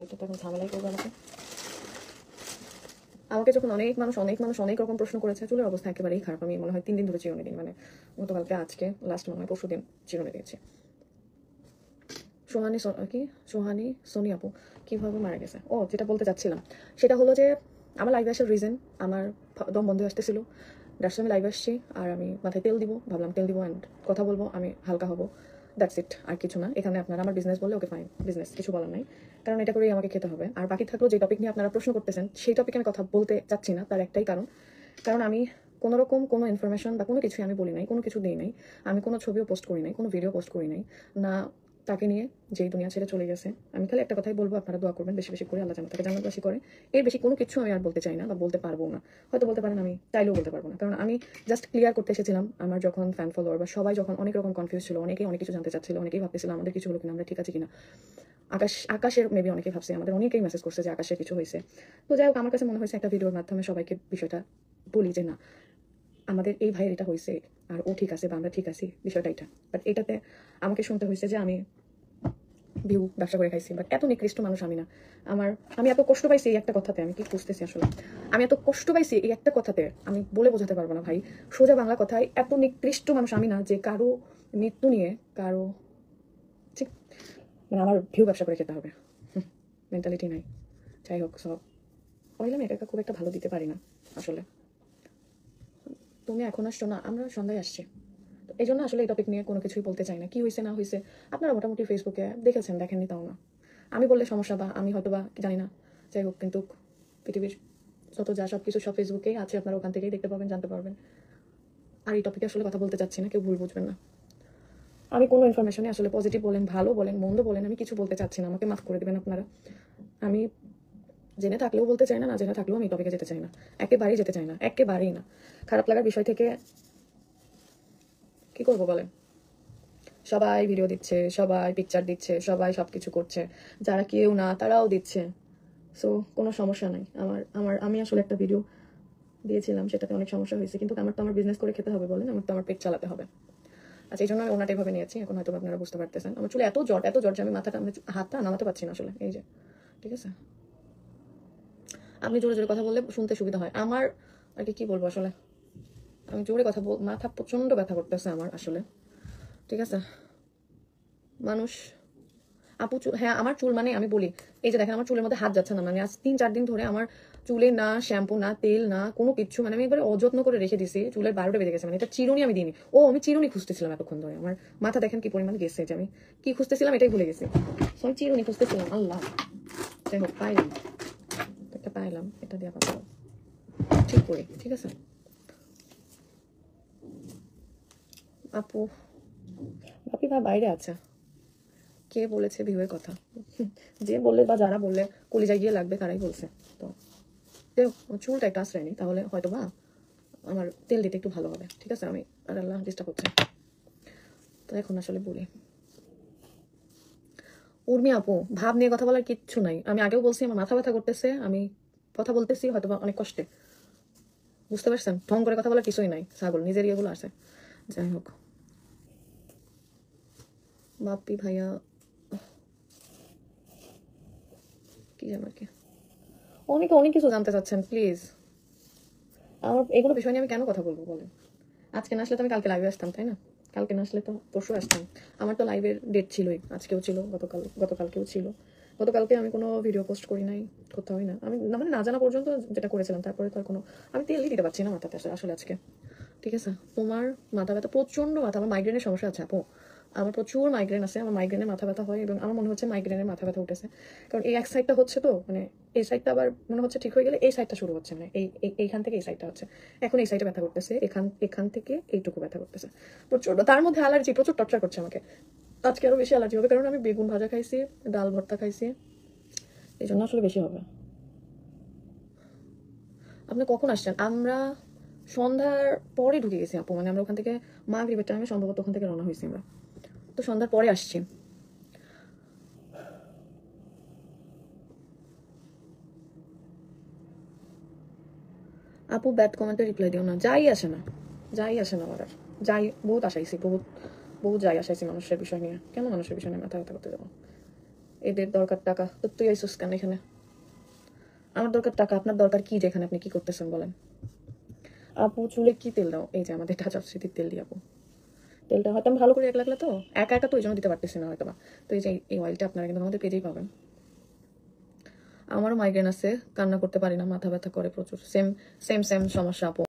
এটা তো এখন ঝামেলাই করবে আমাকে। আমাকে যখন অনেক মানুষ অনেক রকম প্রশ্ন করেছে, চুলের অবস্থা একেবারেই খারাপ। আমি মনে হয় 3 দিন ধরে চিরুনি দিই, মানে গতকালকে আজকে লাস্ট মনে হয় 2 দিন চিরুনি দিয়েছি। সোহানি সোনি আপু কীভাবে মারা গেছে? ও, যেটা বলতে চাচ্ছিলাম সেটা হলো যে আমার লাইভে আসার রিজন, আমার দম বন্ধ আসতেছিল। দ্যাটস আমি লাইভে আসছি, আর আমি মাথায় তেল দিব, ভাবলাম তেল দিব অ্যান্ড কথা বলবো, আমি হালকা হবো, দ্যাটস ইট, আর কিছু না। এখানে আপনারা আমার বিজনেস বললে ওকে ফাইন, বিজনেস কিছু বলার নাই, কারণ এটা করেই আমাকে খেতে হবে। আর বাকি থাকলেও যে টপিক নিয়ে আপনারা প্রশ্ন করতেছেন সেই টপিকে আমি কথা বলতে চাচ্ছি না, তার একটাই কারণ আমি কোনো রকম কোনো ইনফরমেশন বা কোনো কিছুই আমি বলি নাই, কোনো কিছু দিই নাই, আমি কোনো ছবিও পোস্ট করি নাই, কোনো ভিডিও পোস্ট করি নাই না। তাকে নিয়ে যেই দুনিয়া ছেড়ে চলে গেছে, আমি খালি একটা কথাই বলবো, আপনারা দোয়া করবেন বেশি বেশি করে, আল্লাহ যেন তাকে জান্নাতবাসী করে। এর বেশি কোনো কিছু আমি আর বলতে চাই না বা বলতে পারবো না। হয়তো বলতে পারেন, আমি চাইলেও বলতে পারবো না, কারণ আমি জাস্ট ক্লিয়ার করতে এসেছিলাম। আমার যখন ফ্যান ফলোয়ার বা সবাই যখন অনেক রকম কনফিউজ ছিল, অনেকেই অনেক কিছু জানতে চাচ্ছিল, অনেকেই ভাবতেছিল আমাদের কিছু হলো কিনা, আমরা ঠিক আছে কিনা। আকাশের মেবি অনেকেই ভাবছে, আমাদের অনেকেই মেসেজ করছে যে আকাশের কিছু হয়েছে। তো যাই হোক, আমার কাছে মনে হয়েছে একটা ভিডিওর মাধ্যমে সবাইকে বিষয়টা বলি যে না, আমাদের এই ভাইয়ের এটা হয়েছে আর ও ঠিক আছে বা আমরা ঠিক আছি, বিষয়টা এটা। বাট এটাতে আমাকে শুনতে হয়েছে যে আমি ভিউ ব্যবসা করে খাইছি। বাট এত নিকৃষ্ট মানুষ আমি না। আমি এত কষ্ট পাইছি এই একটা কথাতে, আমি কি বুঝতেছি আসলে, আমি এত কষ্ট পাইছি এই একটা কথাতে, আমি বলে বোঝাতে পারবো না ভাই। সোজা বাংলা কথায়, এত নিকৃষ্ট মানুষ আমি না যে কারো মৃত্যু নিয়ে কারো ঠিক, মানে আমার ভিউ ব্যবসা করে খেতে হবে, মেন্টালিটি নাই। যাই হোক, সব বললাম একা একা খুব একটা ভালো দিতে পারি না আসলে। তুমি এখন আসছো না, আমরা সন্ধ্যায় আসছি, তো এই জন্য আসলে এই টপিক নিয়ে কোনো কিছুই বলতে চাই না। কি হয়েছে না হয়েছে আপনারা মোটামুটি ফেসবুকে দেখেছেন, দেখেননি তাও না। আমি বললে সমস্যা, বা আমি হয়তো বা জানি না, যাই হোক, কিন্তু পৃথিবীর যত যা সব কিছু সব ফেসবুকেই আছে, আপনারা ওখান থেকেই দেখতে পাবেন, জানতে পারবেন। আর এই টপিকে আসলে কথা বলতে চাচ্ছি না, কেউ ভুল বুঝবেন না। আমি কোনো ইনফরমেশনে আসলে পজিটিভ বলেন, ভালো বলেন, মন্দ বলেন, আমি কিছু বলতে চাচ্ছি না, আমাকে মাফ করে দেবেন আপনারা। আমি জেনে থাকলেও বলতে চাই না, না জেনে থাকলেও আমি টপিকে যেতে চাই না, একেবারেই যেতে চাই না, একেবারেই না। খারাপ লাগার বিষয় থেকে কি করবো বলেন? সবাই ভিডিও দিচ্ছে, সবাই পিকচার দিচ্ছে, সবাই সবকিছু করছে, যারা কেউ না তারাও দিচ্ছে। সো কোনো সমস্যা নাই আমি আসলে একটা ভিডিও দিয়েছিলাম, সেটাতে অনেক সমস্যা হয়েছে, কিন্তু আমার তো আমার বিজনেস করে খেতে হবে বলেন, আমার তো আমার পেট চালাতে হবে। আচ্ছা, এই জন্য আমি ওনাটা এভাবে নিয়েছি। এখন হয়তো আপনারা বুঝতে পারতেছেন, আমার চুলে এত জ্বর যে আমি হাতটা নামাতে পারছি না আসলে, এই যে। ঠিক আছে, আপনি জোরে জোরে কথা বললে শুনতে সুবিধা হয় আমার, আর কি বলবো আসলে। আমি জোরে কথা মাথা প্রচন্ড ব্যথা করতেছে আমার আসলে। ঠিক আছে, মানুষ আপু হ্যাঁ, আমার চুল, মানে আমি বলি, এই যে দেখেন আমার চুলের মধ্যে হাত যাচ্ছে না, মানে আজ 3-4 দিন ধরে আমার চুলে না শ্যাম্পু না তেল না কোনো কিছু, মানে আমি একবার অযত্ন করে রেখে দিছি, চুলের 12টা বেজে গেছে। মানে এটা চিরুনি আমি দিইনি, আমি চিরুনি খুঁজতেছিলাম এতক্ষণ ধরে, আমার মাথা দেখেন কি পরিমাণ গেছে, যে আমি কি খুঁজতেছিলাম এটাই ভুলে গেছি। আমি চিরুনি খুঁজতেছিলাম, আল্লাহ, যাই হোক পাইলাম, একটা পাইলাম, এটা দিয়ে আপাতত ঠিক করি। ঠিক আছে আপু, বাপি ভাই বাইরে আছে। কে বলেছে ভিউয়ের কথা? যে বললে বা যারা বললে কলিজায় গিয়ে লাগবে তারাই বলছে। তো চুলটা একটু আশ্রয় নিই, তাহলে হয়তো বা আমার তেল দিতে একটু ভালো হবে। ঠিক আছে, আমি আর আল্লাহ ডিস্টার্ব হচ্ছে। তো এখন আসলে বলি, উর্মি আপু, ভাব নিয়ে কথা বলার কিচ্ছু নাই। আমি আগেও বলছি আমার মাথা ব্যথা করতেছে, আমি কথা বলতেছি হয়তো বা অনেক কষ্টে, বুঝতে পারছেন? ঢং করে কথা বলার কিছুই নাই, ছাগল নিজের ইয়েগুলো আছে। যাই হোক, বাপি ভাইয়া কি যেন আর কি, অনেকে অনেক কিছু জানতে চাচ্ছেন, প্লিজ। আমার এগুলো বিষয় নিয়ে আমি কেন কথা বলবো বলেন? আজকে না আসলে তো আমি কালকে লাইভে আসতাম, তাই না? কালকে না আসলে তো পরশু আসতাম। আমার তো লাইভের ডেট ছিলই, আজকেও ছিল, গতকালকেও ছিল। গতকালকে আমি কোনো ভিডিও পোস্ট করি নাই, কোথাওই না। আমি মানে না জানা পর্যন্ত যেটা করেছিলাম, তারপরে তো আর কোনো, আমি তেলই দিতে পারছি না মাথাতে আসলে আজকে। ঠিক আছে, তোমার মাথা ব্যথা, প্রচন্ড মাথা, আমার মাইগ্রেনের সমস্যা আছে আপু, আমার প্রচুর মাইগ্রেন আছে, আমার মাইগ্রেনের মাথা ব্যথা হয়, এবং আমার মনে হচ্ছে মাইগ্রেনের মাথা ব্যথা উঠেছে, কারণ এই এক সাইডটা হচ্ছে, তো মানে এই সাইডটা আবার মনে হচ্ছে ঠিক হয়ে গেলে এই সাইডটা শুরু হচ্ছে, মানে এইখান থেকে এই সাইডটা হচ্ছে, এখন এই সাইডে ব্যথা করতেছে, এখান থেকে এইটুকু ব্যথা করতেছে প্রচন্ড। তার মধ্যে অ্যালার্জি প্রচুর টর্চার করছে আমাকে, আজকে আরো বেশি অ্যালার্জি হবে, কারণ আমি বেগুন ভাজা খাইছি, ডাল ভর্তা খাইছি, এই জন্য আসলে বেশি হবে। আপনি কখন আসছেন? আমরা সন্ধ্যার পরে ঢুকে গেছি আপু, মানে আমরা ওখান থেকে মাগরিবের টাইমে সম্ভবত ওখান থেকে রওনা হয়েছি আমরা, তো সন্ধ্যার পরে আসছি। আপু ব্যাড কমেন্টে রিপ্লাই দিও না, যাই আসে না আমার আর, যাই বহুত আশাইছি, বহুত বহুত যাই আসাইছি মানুষের বিষয় নিয়ে, কেন মানুষের বিষয় নিয়ে মাথা ব্যথা করতে যাবো? এদের দরকার টাকা, তো তুই আইসুস কেন এখানে? আমার দরকার টাকা, আপনার দরকার কি যেখানে? আপনি কি করতেছেন বলেন? আপু চুলে কি তেল দাও? এই যে আমাদের টাচা স্মৃতির তেল দিই আপু। তেলটা হয়তো আমি ভালো করে এক লাগলে তো একা একা তো ওই জন্য দিতে পারতেছি না হয়তো বা। তো এই যে এই অয়েলটা আপনারা কিন্তু আমাদের পেজেই পাবেন। আমারও মাইগ্রেন আছে, কান্না করতে পারি না, মাথা ব্যথা করে প্রচুর। সেম সেম সেম সমস্যা আপু।